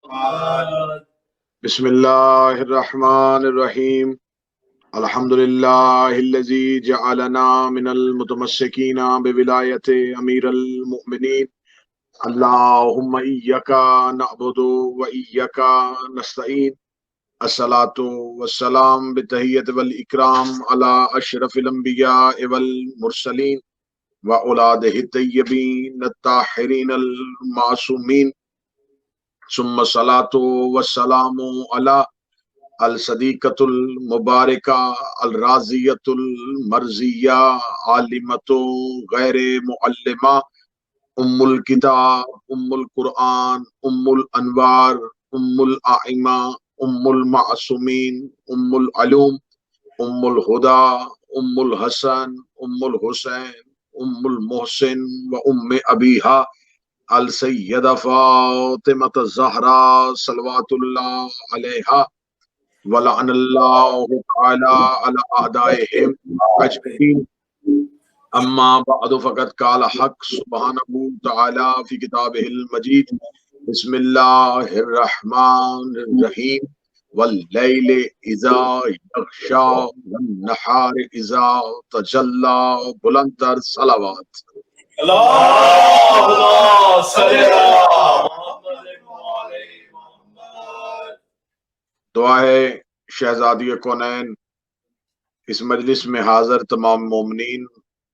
بسم اللہ الرحمن الرحیم الحمد للہ الذی جعلنا من المتمسکین بولایت امیر المؤمنین اللہم ایک نعبد و ایک نستعین الصلاۃ والسلام بتحیت والاکرام علی اشرف الانبیاء والمرسلین واولادہ الطیبین الطاہرین المعصومین ثم الصلاۃ والسلام علی الصدیقۃ المبارکہ الرازیۃ المرضیہ عالمۃ غیر معلمہ ام الکتاب ام القرآن ام الانوار ام الائمہ ام المعصومین ام العلوم ام الہدا ام الحسن ام الحسین ام المحسن و ام ابیہا السیدہ فاطمۃ الزہرا صلوات اللہ علیہا ولعن اللہ تعالی علی اعدائہم اجمعین اما بعد فقد قال حق سبحانہ تعالی فی کتابہ المجید بسم اللہ الرحمن الرحیم واللیل اذا یغشا والنہار اذا تجلی بلندتر صلوات اللہم صلی علی محمد وعلی محمد۔ دعا ہے شہزادی کونین، اس مجلس میں حاضر تمام مومنین،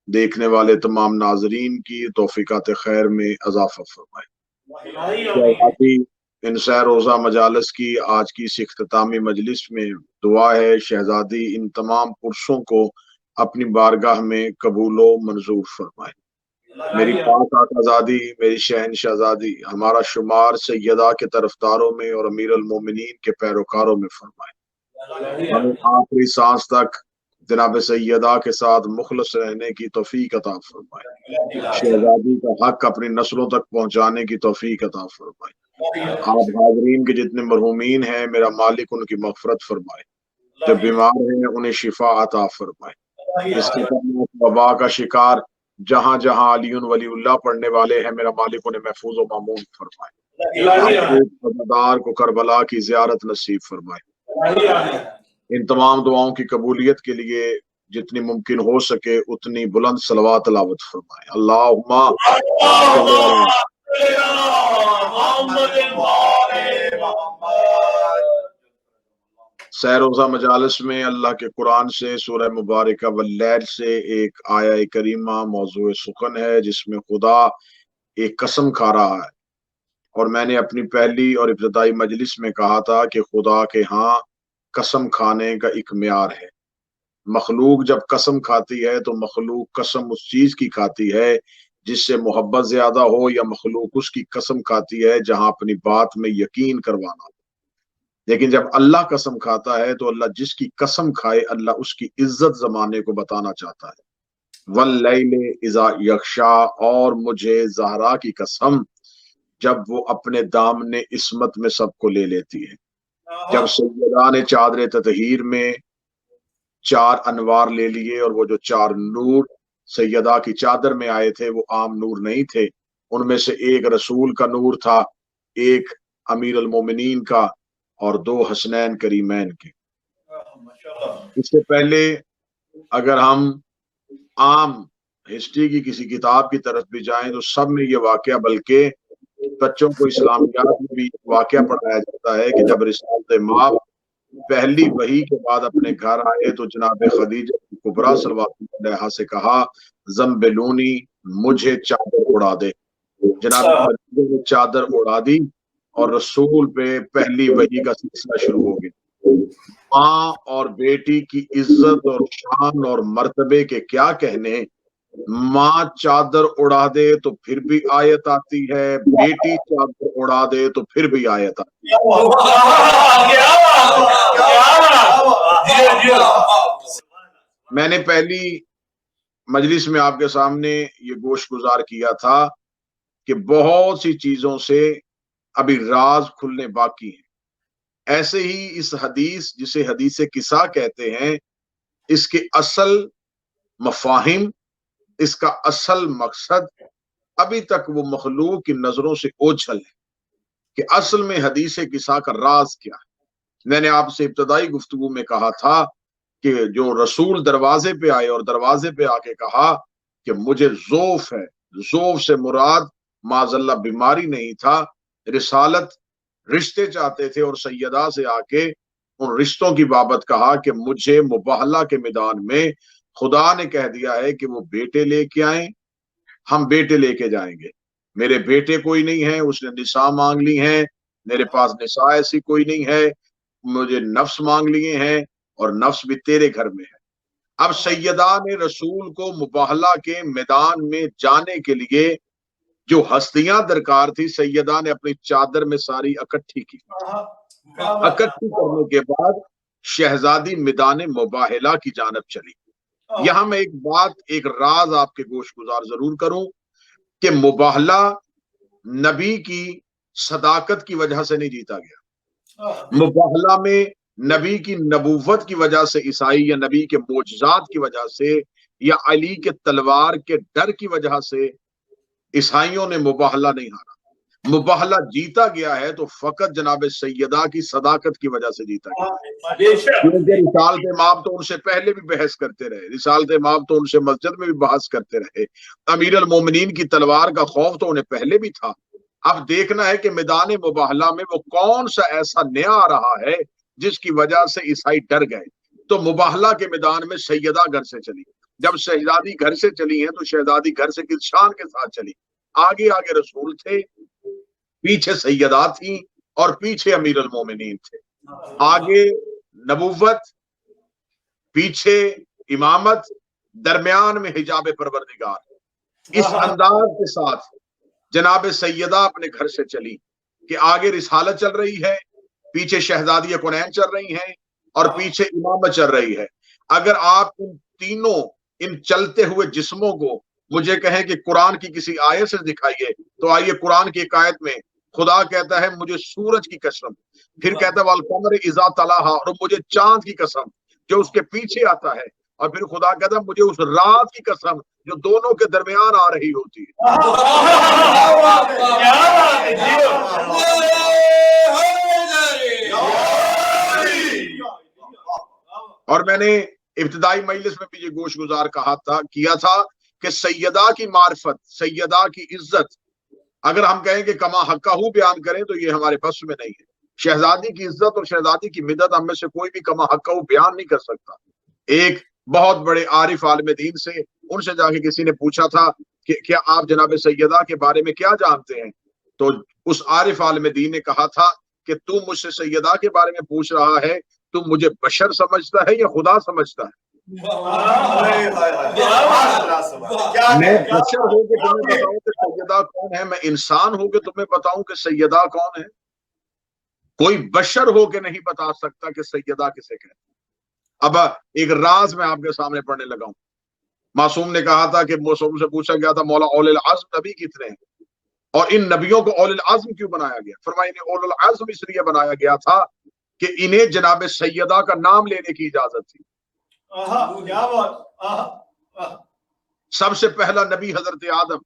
دیکھنے والے تمام ناظرین کی توفیقات خیر میں اضافہ فرمائے۔ شہزادی ان سہ روزہ مجالس کی آج کی اس اختتامی مجلس میں دعا ہے شہزادی ان تمام پرسوں کو اپنی بارگاہ میں قبول و منظور فرمائے۔ میری پاک آقازادی، میری شہن شہزادی، ہمارا شمار سیدہ کے طرفداروں میں اور امیر المومنین کے پیروکاروں میں فرمائے۔ ہمیں آخری سانس تک جناب سیدہ کے ساتھ مخلص رہنے کی توفیق عطا فرمائے۔ شہزادی کا حق اپنی نسلوں تک پہنچانے کی توفیق عطا فرمائے۔ آپ حاضرین کے جتنے مرحومین ہیں میرا مالک ان کی مغفرت فرمائے، جو بیمار ہیں انہیں شفا عطا فرمائے۔ اس خطرناک وبا کا شکار جہاں جہاں علی ولی اللہ پڑھنے والے ہیں میرا مالک انہیں محفوظ و معمون فرمائے۔ عزادار کو کربلا کی زیارت نصیب فرمائے۔ ان تمام دعاؤں کی قبولیت کے لیے جتنی ممکن ہو سکے اتنی بلند صلوات تلاوت فرمائے۔ اللہم سہ روزہ مجالس میں اللہ کے قرآن سے سورہ مبارکہ واللیل سے ایک آیہ کریمہ موضوع سخن ہے جس میں خدا ایک قسم کھا رہا ہے، اور میں نے اپنی پہلی اور ابتدائی مجلس میں کہا تھا کہ خدا کے ہاں قسم کھانے کا ایک معیار ہے۔ مخلوق جب قسم کھاتی ہے تو مخلوق قسم اس چیز کی کھاتی ہے جس سے محبت زیادہ ہو، یا مخلوق اس کی قسم کھاتی ہے جہاں اپنی بات میں یقین کروانا ہو۔ لیکن جب اللہ قسم کھاتا ہے تو اللہ جس کی قسم کھائے اللہ اس کی عزت زمانے کو بتانا چاہتا ہے۔ واللیل اذا یغشا، اور مجھے زہرا کی قسم جب وہ اپنے دامن عصمت میں سب کو لے لیتی ہے۔ جب سیدہ نے چادر تطہیر میں 4 انوار لے لیے، اور وہ جو 4 نور سیدہ کی چادر میں آئے تھے وہ عام نور نہیں تھے، ان میں سے ایک رسول کا نور تھا، ایک امیر المومنین کا، اور 2 حسنین کریمین کے۔ اس سے پہلے اگر ہم عام ہسٹری کی کسی کتاب کی طرف بھی جائیں تو سب میں یہ واقعہ، بلکہ بچوں کو اسلامیات میں بھی واقعہ پڑھایا جاتا ہے کہ جب رسالت ماں پہلی وحی کے بعد اپنے گھر آئے تو جناب خدیجہ کبریٰ صلوات اللہ علیہا سے کہا زمبلونی، مجھے چادر اڑا دے۔ جناب خدیجہ نے چادر اڑا دی اور رسول پہ پہلی وحی کا سلسلہ شروع ہو گیا۔ ماں اور بیٹی کی عزت اور شان اور مرتبے کے کیا کہنے، ماں چادر اڑا دے تو پھر بھی آیت آتی ہے، بیٹی چادر اڑا دے تو پھر بھی آیت آتی ہے۔ میں نے پہلی مجلس میں آپ کے سامنے یہ گوش گزار کیا تھا کہ بہت سی چیزوں سے ابھی راز کھلنے باقی ہیں۔ ایسے ہی اس حدیث جسے حدیث قصہ کہتے ہیں، اس کے اصل مفاہیم، اس کا اصل مقصد ابھی تک وہ مخلوق کی نظروں سے اوجھل ہے۔ کہ اصل میں حدیث قصہ کا راز کیا ہے۔ میں نے آپ سے ابتدائی گفتگو میں کہا تھا کہ جو رسول دروازے پہ آئے اور دروازے پہ آ کے کہا کہ مجھے ذوف ہے، ذوف سے مراد معاذ اللہ بیماری نہیں تھا، رسالت، رشتے چاہتے تھے، اور سیدہ سے آ کے ان رشتوں کی بابت کہا کہ مجھے مباہلہ کے میدان میں خدا نے کہہ دیا ہے کہ وہ بیٹے لے کے آئیں، ہم بیٹے لے کے جائیں گے۔ میرے بیٹے کوئی نہیں ہے، اس نے نساء مانگ لی ہیں، میرے پاس نساء ایسی کوئی نہیں ہے، مجھے نفس مانگ لیے ہیں، اور نفس بھی تیرے گھر میں ہے۔ اب سیدہ نے رسول کو مباہلہ کے میدان میں جانے کے لیے جو ہستیاں درکار تھی، سیدہ نے اپنی چادر میں ساری اکٹھی کی۔ اکٹھی کرنے کے بعد شہزادی میدان مباہلہ کی جانب چلی۔ یہاں میں ایک راز آپ کے گوش گزار ضرور کروں کہ مباہلہ نبی کی صداقت کی وجہ سے نہیں جیتا گیا۔ مباہلہ میں نبی کی نبوت کی وجہ سے عیسائی، یا نبی کے معجزات کی وجہ سے، یا علی کے تلوار کے ڈر کی وجہ سے عیسائیوں نے مباہلہ نہیں ہارا۔ مباہلہ جیتا گیا ہے تو فقط جناب سیدہ کی صداقت کی وجہ سے جیتا گیا۔ کیونکہ رسالت مآب تو ان سے پہلے بھی بحث کرتے رہے، رسالت مآب تو ان سے مسجد میں بھی بحث کرتے رہے، امیر المومنین کی تلوار کا خوف تو انہیں پہلے بھی تھا۔ اب دیکھنا ہے کہ میدان مباہلہ میں وہ کون سا ایسا نیا آ رہا ہے جس کی وجہ سے عیسائی ڈر گئے۔ تو مباہلہ کے میدان میں سیدہ گھر سے چلی۔ جب شہزادی گھر سے چلی ہیں تو شہزادی گھر سے کس شان کے ساتھ چلی؟ آگے آگے رسول تھے، پیچھے سیدہ تھیں، اور پیچھے امیر المومنین تھے۔ آگے نبوت، پیچھے امامت، درمیان میں حجاب پروردگار۔ اس انداز کے ساتھ جناب سیدہ اپنے گھر سے چلی کہ آگے رسالت چل رہی ہے، پیچھے شہزادی کونین چل رہی ہیں، اور پیچھے امامت چل رہی ہے۔ اگر آپ ان تینوں، ان چلتے ہوئے جسموں کو مجھے کہیں کہ قرآن کی کسی آیت سے دکھائیے، تو آئیے قرآن کی ایک آیت میں خدا کہتا ہے مجھے سورج کی قسم، پھر کہتا ہے والقمر اذا تلاہا، اور مجھے چاند کی قسم جو اس کے پیچھے آتا ہے، اور پھر خدا کہتا ہے مجھے اس رات کی قسم جو دونوں کے درمیان آ رہی ہوتی ہے۔ اور میں نے ابتدائی مجلس میں بھی یہ گوش گزار کیا تھا کہ سیدہ کی معرفت، سیدہ کی عزت، اگر ہم کہیں کہ کما حقہ بیان کریں تو یہ ہمارے بس میں نہیں ہے۔ شہزادی کی عزت اور شہزادی کی مدد ہم میں سے کوئی بھی کما حقہ بیان نہیں کر سکتا۔ ایک بہت بڑے عارف عالم دین سے، ان سے جا کے کسی نے پوچھا تھا کہ کیا آپ جناب سیدہ کے بارے میں کیا جانتے ہیں؟ تو اس عارف عالم دین نے کہا تھا کہ تم مجھ سے سیدہ کے بارے میں پوچھ رہا ہے، تم مجھے بشر سمجھتا ہے یا خدا سمجھتا ہے؟ میں بشر ہو کے تمہیں بتاؤں کہ سیدہ کون ہے، میں انسان ہو کے تمہیں بتاؤں کہ سیدہ کون ہے؟ کوئی بشر ہو کے نہیں بتا سکتا کہ سیدہ کسے کہتے ہیں۔ اب ایک راز میں آپ کے سامنے پڑھنے لگا ہوں۔ معصوم نے کہا تھا کہ معصوم سے پوچھا گیا تھا مولا اول العزم نبی کتنے ہیں، اور ان نبیوں کو اول العزم کیوں بنایا گیا؟ فرمایا انہیں اول العزم اس لیے بنایا گیا تھا کہ انہیں جناب سیدہ کا نام لینے کی اجازت تھی۔ سب سے پہلا نبی حضرت آدم،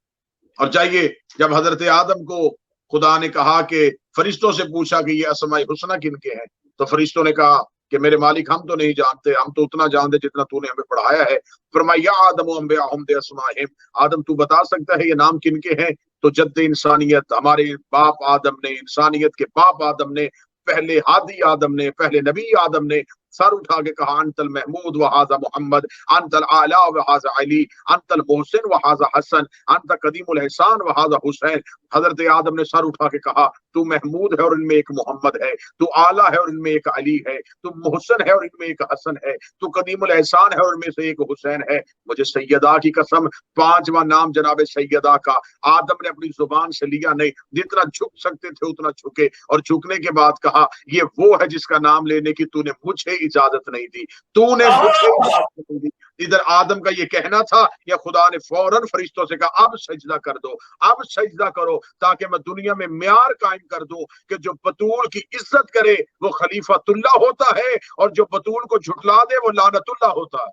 اور جائیے جب حضرت آدم کو خدا نے کہا کہ فرشتوں سے پوچھا کہ یہ اسماء حسنہ کن کے ہیں، تو فرشتوں نے کہا کہ میرے مالک ہم تو نہیں جانتے، ہم تو اتنا جانتے جتنا تو نے ہمیں پڑھایا ہے۔ فرمایا یا آدم انبئہم باسمائہم، آدم تو بتا سکتا ہے یہ نام کن کے ہیں؟ تو جد انسانیت، ہمارے باپ آدم نے، انسانیت کے باپ آدم نے، پہلے ہادی آدم نے، پہلے نبی آدم نے سر اٹھا کے کہا انت المحمود وہذا محمد، انت الاعلی وہذا علی، انت المحسن وہذا حسن، انت قدیم الاحسان وہذا حسین۔ حضرت آدم نے سر اٹھا کے کہا تو محمود ہے اور ان میں ایک محمد ہے، تو اعلیٰ ہے اور ان میں ایک علی ہے، تو محسن ہے اور ان میں ایک حسن ہے، تو قدیم الاحسان ہے اور ان میں سے ایک حسین ہے۔ مجھے سیدہ کی قسم، پانچواں نام جناب سیدہ کا آدم نے اپنی زبان سے لیا نہیں، جتنا جھک سکتے تھے اتنا جھکے، اور جھکنے کے بعد کہا یہ وہ ہے جس کا نام لینے کی تو نے مجھے اجازت نہیں دی، تو نے مجھے اجازت نہیں دی۔ ادھر آدم کا یہ کہنا تھا یا خدا نے فوراً فرشتوں سے کہا اب سجدہ کر دو، اب سجدہ کرو، تاکہ میں دنیا میں معیار قائم کر دوں کہ جو بطول کی عزت کرے وہ خلیفۃ اللہ ہوتا ہے، اور جو بطول کو جھٹلا دے وہ لعنت اللہ ہوتا ہے۔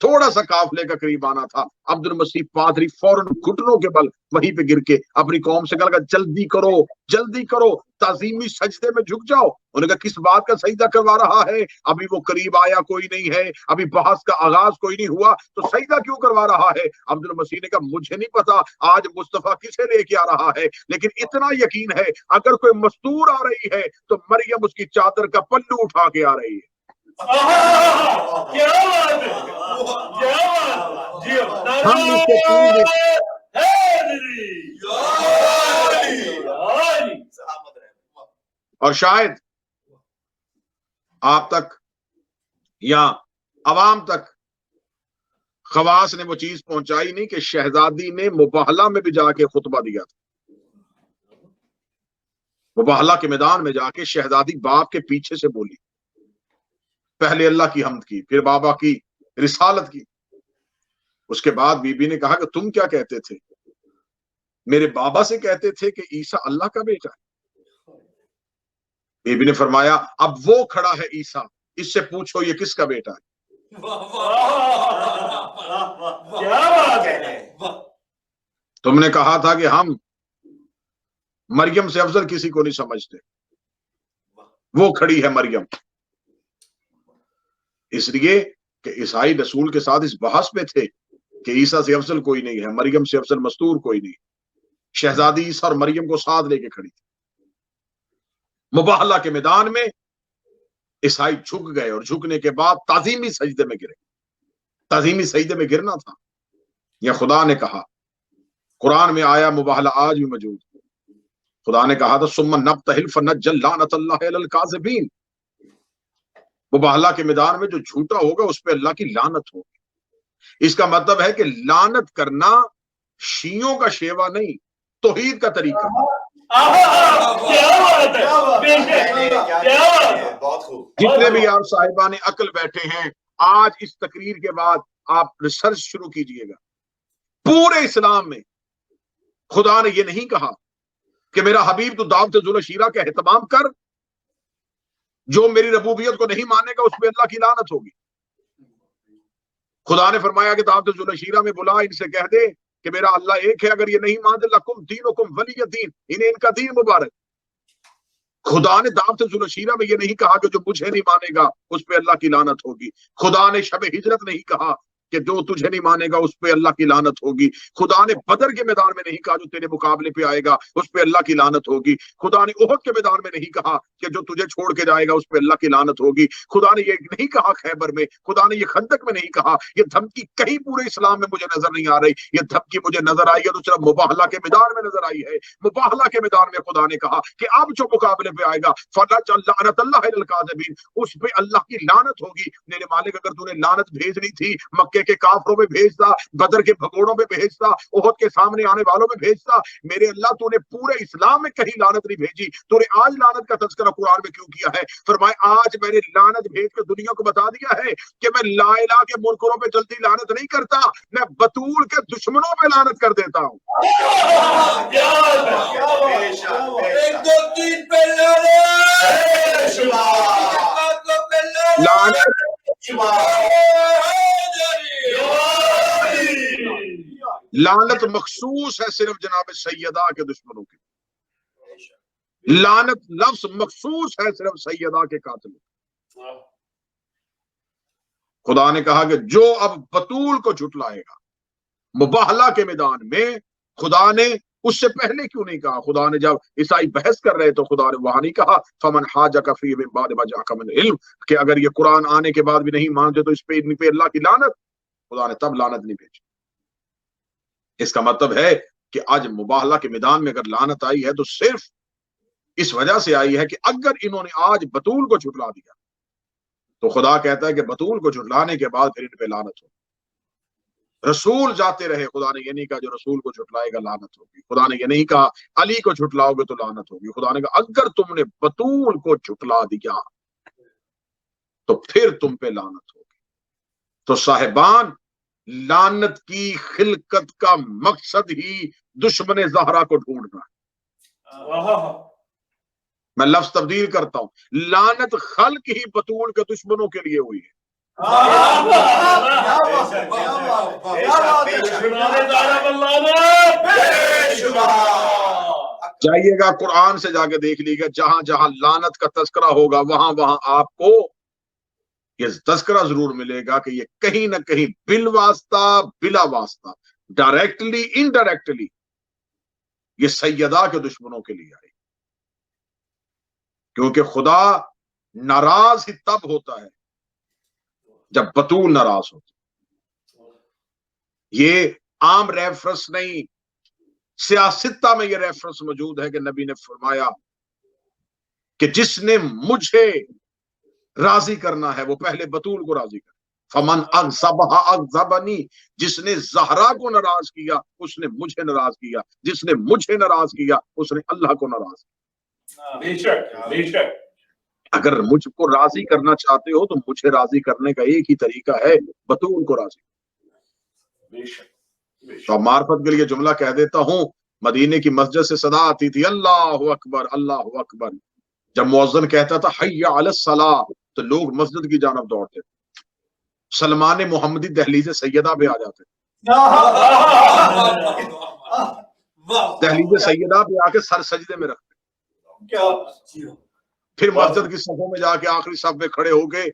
تھوڑا سا قافلے کا قریب آنا تھا، عبد المسیح پادری فوراً گھٹنوں کے بل وہیں پہ گر کے اپنی قوم سے کہا جلدی کرو جلدی کرو، تعظیمی سجدے میں جھک جاؤ۔ انہوں نے کہا کس بات کا سجدہ کروا رہا ہے؟ ابھی وہ قریب آیا کوئی نہیں ہے، ابھی بحث کا آغاز کوئی نہیں ہوا، تو سجدہ کیوں کروا رہا ہے؟ عبد المسیح نے کہا مجھے نہیں پتا آج مصطفیٰ کسے لے کے آ رہا ہے، لیکن اتنا یقین ہے اگر کوئی مستور آ رہی ہے تو مریم اس کی چادر کا پلو اٹھا کے آ رہی ہے۔ کیا بات ہے، کیا بات جی، ہم اس سے پوچھیں اور شاید آپ تک یا عوام تک خواص نے وہ چیز پہنچائی نہیں کہ شہزادی نے مباہلہ میں بھی جا کے خطبہ دیا تھا۔ مباہلہ کے میدان میں جا کے شہزادی باپ کے پیچھے سے بولی، پہلے اللہ کی حمد کی، پھر بابا کی رسالت کی۔ اس کے بعد بی بی نے کہا کہ تم کیا کہتے تھے؟ میرے بابا سے کہتے تھے کہ عیسیٰ اللہ کا بیٹا ہے۔ بی بی نے فرمایا اب وہ کھڑا ہے عیسیٰ، اس سے پوچھو یہ کس کا بیٹا ہے۔ کیا بات ہے، تم نے کہا تھا کہ ہم مریم سے افضل کسی کو نہیں سمجھتے، وہ کھڑی ہے مریم۔ اس لیے کہ عیسائی رسول کے ساتھ اس بحث میں تھے کہ عیسیٰ سے افضل کوئی نہیں ہے، مریم سے افضل مستور کوئی نہیں۔ شہزادی عیسیٰ اور مریم کو ساتھ لے کے کھڑی تھی۔ مباہلہ کے میدان میں عیسائی جھک گئے اور جھکنے کے بعد تعظیمی سجدے میں گرے۔ تعظیمی سجدے میں گرنا تھا یا خدا نے کہا، قرآن میں آیا مباہلہ آج بھی موجود، خدا نے کہا تھا ثم نبتہل فنجعل لعنت اللہ علی الکاذبین۔ مباہلہ کے میدان میں جو جھوٹا ہوگا اس پہ اللہ کی لعنت ہوگی۔ اس کا مطلب ہے کہ لعنت کرنا شیعوں کا شیوا نہیں، توحید کا طریقہ۔ جتنے بھی آپ صاحبان عقل بیٹھے ہیں، آج اس تقریر کے بعد آپ ریسرچ شروع کیجئے گا۔ پورے اسلام میں خدا نے یہ نہیں کہا کہ میرا حبیب تو دعوت ذوالعشیرہ کا اہتمام کر، جو میری ربوبیت کو نہیں مانے گا اس پہ اللہ کی لعنت ہوگی۔ خدا نے فرمایا کہ دعوت ذوالعشیرہ میں بلا، ان سے کہہ دے کہ میرا اللہ ایک ہے، اگر یہ نہیں مانتے لکم دینکم ولی دین، انہیں ان کا دین مبارک۔ خدا نے دعوت ذوالعشیرہ میں یہ نہیں کہا کہ جو مجھے نہیں مانے گا اس پہ اللہ کی لعنت ہوگی۔ خدا نے شب ہجرت نہیں کہا کہ جو تجھے نہیں مانے گا اس پہ اللہ کی لعنت ہوگی۔ خدا نے بدر کے میدان میں نہیں کہا جو تیرے مقابلے پہ آئے گا اس پہ اللہ کی لعنت ہوگی۔ خدا نے احد کے میدان میں نہیں کہا کہ جو تجھے چھوڑ کے جائے گا اس پہ اللہ کی لعنت ہوگی۔ خدا نے یہ نہیں کہا خیبر میں، خدا نے یہ خندق میں نہیں کہا۔ یہ دھمکی کہیں پورے اسلام میں مجھے نظر نہیں آ رہی۔ یہ دھمکی مجھے نظر آئی ہے تو صرف مباہلہ کے میدان میں نظر آئی ہے۔ مباہلہ کے میدان میں خدا نے کہا کہ اب جو مقابلے پہ آئے گا فَلَجْعَلْ لَعْنَتَ اللَّهِ عَلَى الْكَاذِبِينَ، اس پہ اللہ کی لعنت ہوگی۔ میرے مالک اگر تو نے لعنت بھیجنی تھی مکے کے کافروں میں بھیجتا، بدر کے بھگوڑوں میں بھیجتا، احد کے سامنے آنے والوں میں بھیجتا۔ میرے اللہ تو نے پورے اسلام میں کہیں لعنت نہیں بھیجی، تو نے آج لعنت کا تذکرہ قرآن میں کیوں کیا ہے؟ فرمایا آج میں نے لعنت بھیج کے دنیا کو بتا دیا ہے کہ میں لا الہ کے منکروں پہ جلدی لعنت نہیں کرتا، میں بطول کے دشمنوں پہ لعنت کر دیتا ہوں۔ لعنت مخصوص ہے صرف جناب سیدہ کے دشمنوں کی، لعنت لفظ مخصوص ہے صرف سیدہ کے قاتلوں۔ خدا نے کہا کہ جو اب بطول کو جھٹلائے گا، مباہلہ کے میدان میں خدا نے اس سے پہلے کیوں نہیں کہا؟ خدا نے جب عیسائی بحث کر رہے تو خدا نے وہاں نہیں کہا فمن حاجک فیہ من بعد ما جاءک من العلم، کہ اگر یہ قرآن آنے کے بعد بھی نہیں مانتے تو اس پہ ان پہ اللہ کی لعنت۔ خدا نے تب لعنت نہیں بھیجی۔ اس کا مطلب ہے کہ آج مباہلہ کے میدان میں اگر لعنت آئی ہے تو صرف اس وجہ سے آئی ہے کہ اگر انہوں نے آج بطول کو جھٹلا دیا تو خدا کہتا ہے کہ بطول کو جھٹلانے کے بعد پھر ان پہ لعنت ہو۔ رسول جاتے رہے، خدا نے یہ نہیں کہا جو رسول کو جھٹلائے گا لعنت ہوگی۔ خدا نے یہ نہیں کہا علی کو جھٹلاؤ گے تو لعنت ہوگی۔ خدا نے کہا اگر تم نے بطول کو جھٹلا دیا تو پھر تم پہ لعنت ہوگی۔ تو صاحبان، لعنت کی خلقت کا مقصد ہی دشمن زہرا کو ڈھونڈنا ہے۔ میں لفظ تبدیل کرتا ہوں، لعنت خلق ہی بطول کے دشمنوں کے لیے ہوئی ہے۔ جائیے گا قرآن سے جا کے دیکھ لیجیے گا، جہاں جہاں لعنت کا تذکرہ ہوگا وہاں وہاں آپ کو یہ تذکرہ ضرور ملے گا کہ یہ کہیں نہ کہیں بالواسطہ بلا واسطہ ڈائریکٹلی انڈائریکٹلی یہ سیدہ کے دشمنوں کے لیے آئی، کیونکہ خدا ناراض ہی تب ہوتا ہے جب بطول ناراض ہوتا ہے۔ یہ عام ریفرنس نہیں، سیاستہ میں یہ ریفرنس موجود ہے کہ نبی نے فرمایا کہ جس نے مجھے راضی کرنا ہے وہ پہلے بطول کو راضی کرے، فمن اغضبها اغضبنی، جس نے زہرا کو ناراض کیا اس نے مجھے ناراض کیا، جس نے مجھے ناراض کیا اس نے اللہ کو ناراض کیا۔ بے شک بے شک، اگر مجھ کو راضی کرنا چاہتے ہو تو مجھے راضی کرنے کا ایک ہی طریقہ ہے، بطول کو راضی۔ بے شک بے تو شک، معرفت کے لیے جملہ کہہ دیتا ہوں، مدینے کی مسجد سے صدا آتی تھی اللہ اکبر اللہ اکبر، جب مؤذن کہتا تھا حی علی الصلاۃ تو لوگ مسجد کی جانب دوڑتے تھے، سلمان محمدی دہلیز سیدہ پہ آ جاتے، دہلیز سیدہ پہ آ کے سر سجدے میں رکھتے، پھر مسجد کی صفوں میں جا کے آخری صف میں کھڑے ہو کے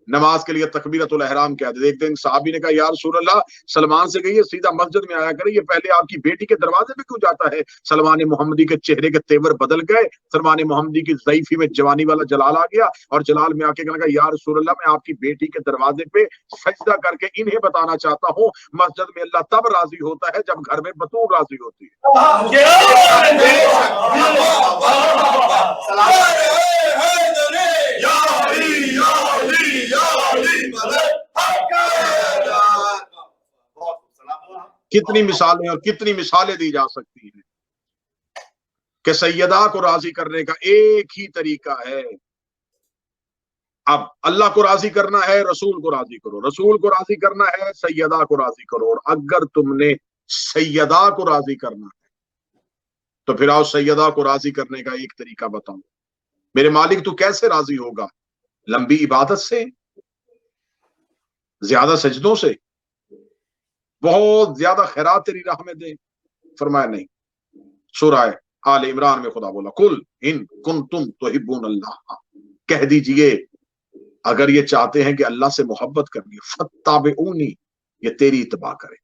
نماز کے لیے تکبیرۃ الاحرام کہتے تھے۔ ایک دن صحابی نے کہا یا رسول اللہ سلمان سے کہیے سیدھا مسجد میں آیا کرے، یہ پہلے آپ کی بیٹی کے دروازے پہ کیوں جاتا ہے؟ سلمان محمدی کے چہرے کے تیور بدل گئے، سلمان محمدی کی ضعیفی میں جوانی والا جلال آ گیا، اور جلال میں آ کے کہنے لگا یا رسول اللہ میں آپ کی بیٹی کے دروازے پہ سجدہ کر کے انہیں بتانا چاہتا ہوں مسجد میں اللہ تب راضی ہوتا ہے جب گھر میں بطول راضی ہوتی ہے۔ کتنی مثالیں اور کتنی مثالیں دی جا سکتی ہیں کہ سیدہ کو راضی کرنے کا ایک ہی طریقہ ہے۔ اب اللہ کو راضی کرنا ہے رسول کو راضی کرو، رسول کو راضی کرنا ہے سیدہ کو راضی کرو، اور اگر تم نے سیدہ کو راضی کرنا ہے تو پھر آؤ سیدہ کو راضی کرنے کا ایک طریقہ بتاؤں۔ میرے مالک تو کیسے راضی ہوگا؟ لمبی عبادت سے، زیادہ سجدوں سے، بہت زیادہ خیرات تیری راہ میں دیں؟ فرمایا نہیں۔ سورہ آل عمران میں خدا بولا قل ان کنتم تحبون اللہ، کہہ دیجئے اگر یہ چاہتے ہیں کہ اللہ سے محبت کرنی ہے فاتبعونی، یہ تیری اتباع کرے۔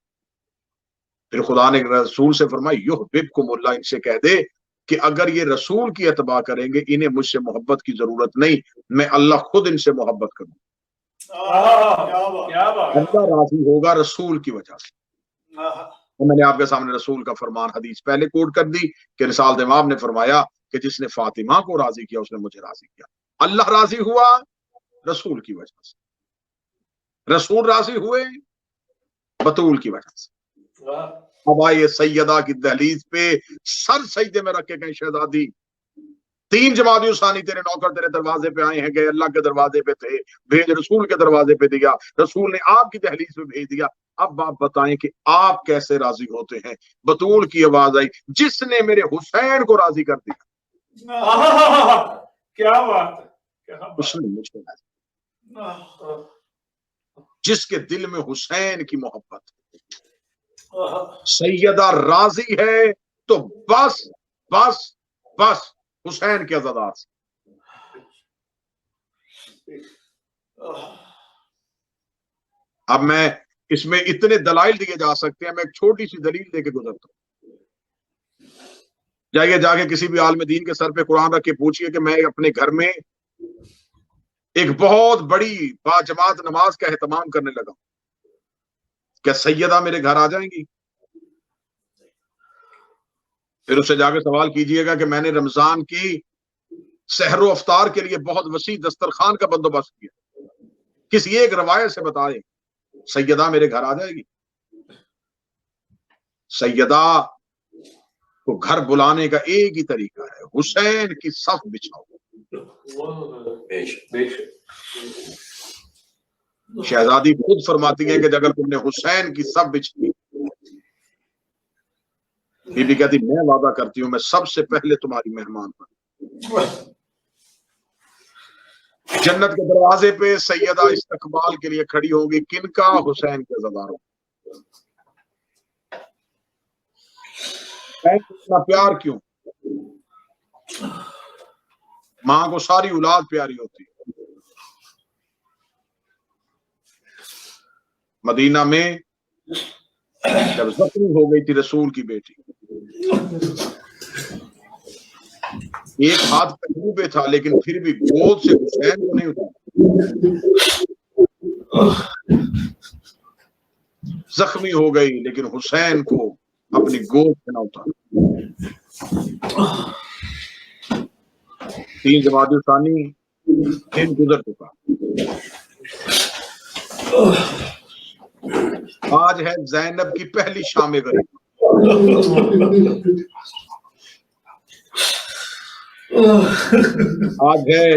پھر خدا نے رسول سے فرمایا یحببکم اللہ، ان سے کہہ دے کہ اگر یہ رسول کی اتباع کریں گے انہیں مجھ سے محبت کی ضرورت نہیں، میں اللہ خود ان سے محبت کروں۔ اللہ راضی ہوگا رسول کی وجہ سے۔ میں نے آپ کے سامنے رسول کا فرمان حدیث پہلے کوٹ کر دی کہ رسالت امام نے فرمایا کہ جس نے فاطمہ کو راضی کیا اس نے مجھے راضی کیا۔ اللہ راضی ہوا رسول کی وجہ سے، رسول راضی ہوئے بطول کی وجہ سے۔ اب آئیے سیدہ کی دہلیز پہ سر سجدے میں رکھ کے کہیں شہزادی 3 جمادی ثانی تیرے نوکر تیرے دروازے پہ آئے ہیں، گئے اللہ کے دروازے پہ تھے، بھیج رسول کے دروازے پہ دیا، رسول نے آپ کی دہلیز پہ بھیج دیا، اب آپ بتائیں کہ آپ کیسے راضی ہوتے ہیں؟ بطول کی آواز آئی جس نے میرے حسین کو راضی کر دیا، کیا بات ہے، اس نے مجھ کو راضی، جس کے دل میں حسین کی محبت، سیدہ راضی ہے تو بس بس بس حسین کے عزادات سے۔ اب میں اس میں اتنے دلائل دیے جا سکتے ہیں، میں ایک چھوٹی سی دلیل دے کے گزرتا ہوں۔ جائیے جا کے کسی بھی عالم دین کے سر پہ قرآن رکھ کے پوچھئے کہ میں اپنے گھر میں ایک بہت بڑی باجماعت نماز کا اہتمام کرنے لگا، کیا سیدہ میرے گھر آ جائیں گی؟ پھر اس سے جا کے سوال کیجئے گا کہ میں نے رمضان کی سحر و افطار کے لیے بہت وسیع دسترخوان کا بندوبست کیا، کسی ایک روایت سے بتائیں سیدہ میرے گھر آ جائے گی؟ سیدہ کو گھر بلانے کا ایک ہی طریقہ ہے، حسین کی صف بچھاؤ۔ شہزادی خود فرماتی ہیں کہ اگر تم نے حسین کی صف بچھی، بی بی کہتی میں وعدہ کرتی ہوں میں سب سے پہلے تمہاری مہمان بن۔ جنت کے دروازے پہ سیدہ استقبال کے لیے کھڑی ہوگی، کن کا؟ حسین کے عزاداروں۔ اتنا پیار کیوں؟ ماں کو ساری اولاد پیاری ہوتی. مدینہ میں جب زخمی ہو گئی تھی رسول کی بیٹی، ایک ہاتھ پہلو پہ تھا لیکن پھر بھی گود سے حسین کو نہیں اٹھا. زخمی ہو گئی لیکن حسین کو اپنی گود سے نہ اٹھا. 3 جمادی ثانی دن گزر چکا. آج ہے زینب کی پہلی شام غریب. آج ہے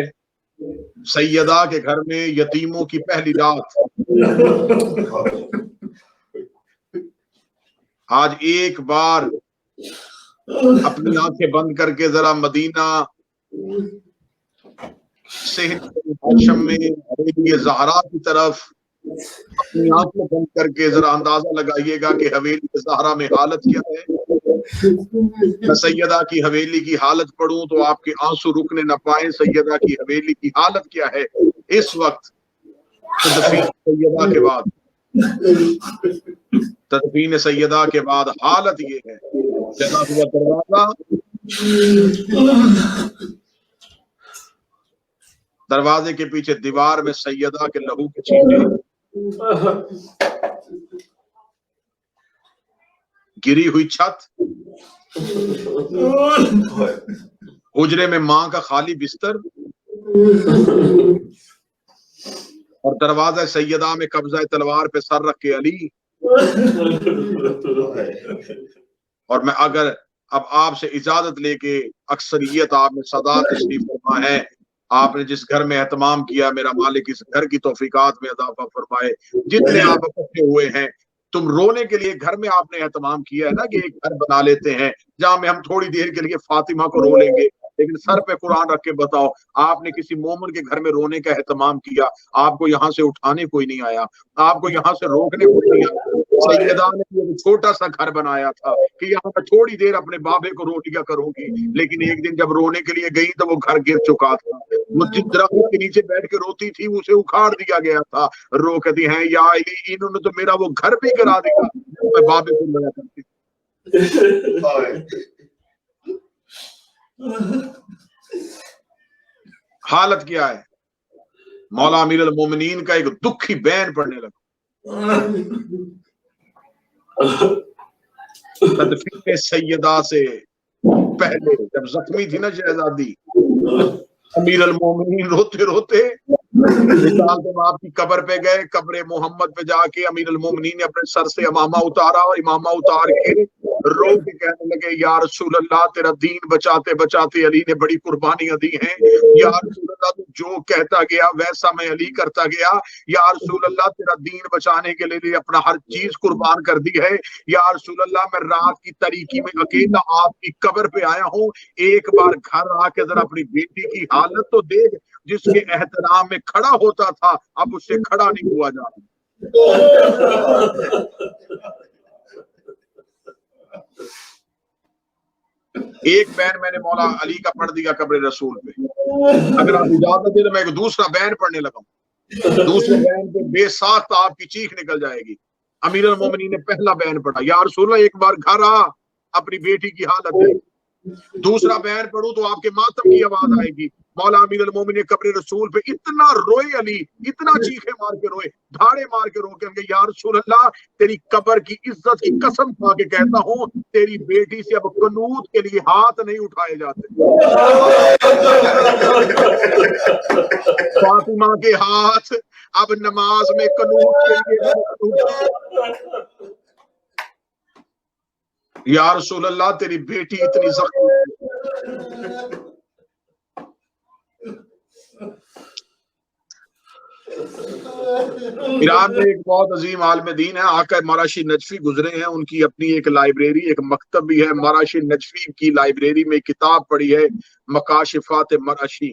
سیدہ کے گھر میں یتیموں کی پہلی رات. آج ایک بار اپنی آنکھیں بند کر کے ذرا مدینہ ہاشم میں حویلی زہرا کی طرف اپنی آنکھیں بند کر کے ذرا اندازہ لگائیے گا کہ حویلی زہرا میں حالت کیا ہے. میں سیدہ کی حویلی کی حالت پڑھوں تو آپ کے آنسو رکنے نہ پائیں. سیدہ کی حویلی کی حالت کیا ہے اس وقت تدفین سیدہ کے بعد حالت یہ ہے. جگہ ہوا دروازے کے پیچھے دیوار میں سیدہ کے لہو کے چھینٹے، گری ہوئی چھت، حجرے میں ماں کا خالی بستر اور دروازہ سیدہ میں قبضہ تلوار پہ سر رکھ کے علی. اور میں اگر اب آپ سے اجازت لے کے اکثریت آپ نے صدا تشریف فرما ہے، آپ نے جس گھر میں اہتمام کیا میرا مالک اس گھر کی توفیقات میں اضافہ فرمائے. جتنے آپ اکٹھے ہوئے ہیں تم رونے کے لیے گھر میں آپ نے اہتمام کیا ہے نا کہ ایک گھر بنا لیتے ہیں جہاں میں ہم تھوڑی دیر کے لیے فاطمہ کو رو لیں گے، لیکن سر پہ قرآن رکھ کے بتاؤ آپ نے کسی مومن کے گھر میں رونے کا اہتمام کیا؟ آپ کو یہاں سے اٹھانے کوئی نہیں آیا، آپ کو یہاں سے روکنے کوئی نہیں آیا. سیدہ نے یہ چھوٹا سا گھر بنایا تھا کہ یہاں میں تھوڑی دیر اپنے بابے کو رو لیا کروں گی، لیکن ایک دن جب رونے کے لیے گئی تو وہ گھر گر چکا تھا. وہ جس درخت کے نیچے بیٹھ کے روتی تھی اسے اکھاڑ دیا گیا تھا. رو کہتی ہیں یا علی انہوں نے تو میرا وہ گھر بھی کرا دیا میں بابے کو لیا کرتی. حالت کیا ہے؟ مولا امیر المومنین کا ایک دکھی بیان پڑھنے لگا. تدفین سیدہ سے پہلے جب زخمی تھی نا شہزادی، امیر المومنین روتے روتے آپ کی قبر پہ گئے. قبر محمد پہ جا کے امیر المومنین نے اپنے سر سے امامہ اتارا اور امامہ اتار کے رو کے کہنے لگے یا رسول اللہ تیرا دین بچاتے بچاتے علی نے بڑی قربانیاں دی ہیں. یا رسول اللہ تو جو کہتا گیا ویسا میں علی کرتا گیا. یا رسول اللہ تیرا دین بچانے کے لیے اپنا ہر چیز قربان کر دی ہے. یا رسول اللہ میں رات کی تاریکی میں اکیلا آپ کی قبر پہ آیا ہوں، ایک بار گھر آ کے ذرا اپنی بیٹی کی حالت تو دیکھ. جس کے احترام میں کھڑا ہوتا تھا اب اس سے کھڑا نہیں ہوا جا رہا. ایک بین میں نے مولا علی کا پڑھ دیا قبر رسول پہ. اگر آپ اجازت دیں تو میں ایک دوسرا بین پڑھنے لگا ہوں. دوسرے بین پہ بے ساختہ آپ کی چیخ نکل جائے گی. امیر المومنین نے پہلا بین پڑھا یا رسول اللہ ایک بار گھر آ اپنی بیٹی کی حالت ہے. دوسرا بیان پڑھوں تو آپ کے ماتم کی آواز آئے گی. مولا امیر المومنین قبر رسول پہ اتنا روئے علی، اتنا چیخے مار کے روئے، دھاڑے مار کے رو کے یا رسول اللہ تیری قبر کی عزت کی قسم کھا کے کہتا ہوں تیری بیٹی سے اب قنوت کے لیے ہاتھ نہیں اٹھائے جاتے. فاطمہ کے ہاتھ اب نماز میں قنوت کے لیے یا رسول اللہ تیری بیٹی اتنی زخمی. ایران میں ایک بہت عظیم عالم دین ہے آقا مراشی نجفی گزرے ہیں. ان کی اپنی ایک لائبریری ایک مکتب بھی ہے. مراشی نجفی کی لائبریری میں کتاب پڑھی ہے مکاشفات مراشی.